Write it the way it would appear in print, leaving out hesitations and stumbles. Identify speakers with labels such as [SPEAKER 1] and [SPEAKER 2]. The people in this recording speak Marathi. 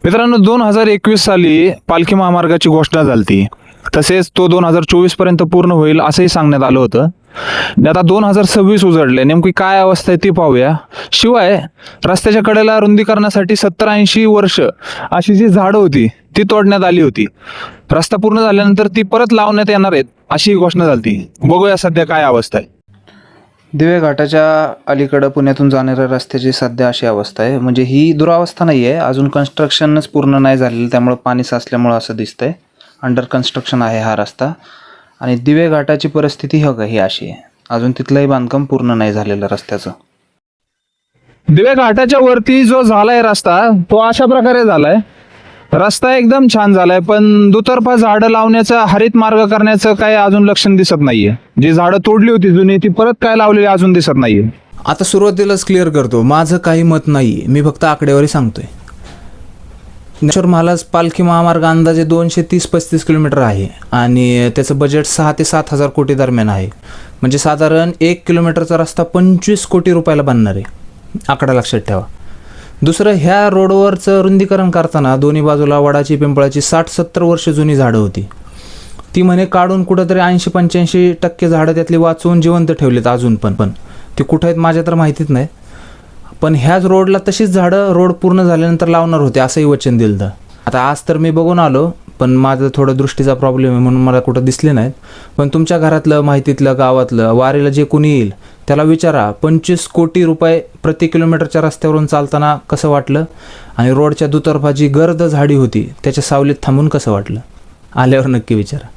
[SPEAKER 1] मित्रांनो, 2021 साली पालखी महामार्गाची घोषणा झाली. तसेच तो 2024 पर्यंत पूर्ण होईल असंही सांगण्यात आलं होतं. आता 2026 उजडले, नेमकी काय अवस्था आहे ती पाहूया. शिवाय रस्त्याच्या कडेला रुंदीकरणासाठी 70-80 वर्ष अशी जी झाडं होती ती तोडण्यात आली होती. रस्ता पूर्ण झाल्यानंतर ती परत लावण्यात येणार आहेत अशी घोषणा झाली. बघूया सध्या काय अवस्था आहे. दिवे घाटाच्या अलीकडं पुण्यातून जाणाऱ्या रस्त्याची सध्या अशी अवस्था आहे. म्हणजे ही दुरावस्था नाही आहे, अजून कन्स्ट्रक्शनच पूर्ण नाही झालेलं, त्यामुळं पाणी साचल्यामुळं असं दिसतंय. अंडर कन्स्ट्रक्शन आहे हा रस्ता. आणि दिवे घाटाची परिस्थिती ही अशी आहे, अजून तिथलंही बांधकाम पूर्ण नाही झालेलं रस्त्याचं. दिवे घाटाच्या वरती जो झालाय रस्ता तो अशा प्रकारे झालाय. रस्ता एकदम छान झालाय, पण दुतर्फा झाडं लावण्याचं, हरित मार्ग करण्याचं काय अजून लक्षण दिसत नाहीये. जी झाडं तोडली होती जुनी ती परत काय लावलेली अजून दिसत नाहीये.
[SPEAKER 2] आता सुरुवातीलाच क्लिअर करतो, माझं काही मत नाही, मी फक्त आकडेवारी सांगतोय. ज्ञानेश्वर महाराज पालखी महामार्ग अंदाजे 230-35 किलोमीटर आहे आणि त्याचं बजेट 6 ते 7 हजार कोटी दरम्यान आहे. म्हणजे साधारण 1 किलोमीटरचा रस्ता 25 कोटी रुपयाला बनणार आहे. आकडा लक्षात ठेवा. दुसरं, ह्या रोडवरचं रुंदीकरण करताना दोन्ही बाजूला वडाची, पिंपळाची 60-70 वर्ष जुनी झाडं होती. ती म्हणे काढून कुठंतरी 80-85% झाडं त्यातली वाचवून जिवंत ठेवलीत अजून पण ती कुठं आहेत माझ्या तर माहितीच नाही. पण ह्याच रोडला तशीच झाडं रोड पूर्ण झाल्यानंतर लावणार होते असंही वचन दिलं होतं. आता आज तर मी बघून आलो, पण माझं थोडं दृष्टीचा प्रॉब्लेम आहे म्हणून मला कुठं दिसले नाहीत. पण तुमच्या घरातलं, माहितीतलं, गावातलं, वारीला जे कोणी येईल त्याला विचारा, 25 कोटी रुपये प्रति किलोमीटरच्या रस्त्यावरून चालताना कसं वाटलं आणि रोडच्या दुतर्फा जी गर्द झाडी होती त्याच्या सावलीत थांबून कसं वाटलं. आल्यावर नक्की विचारा.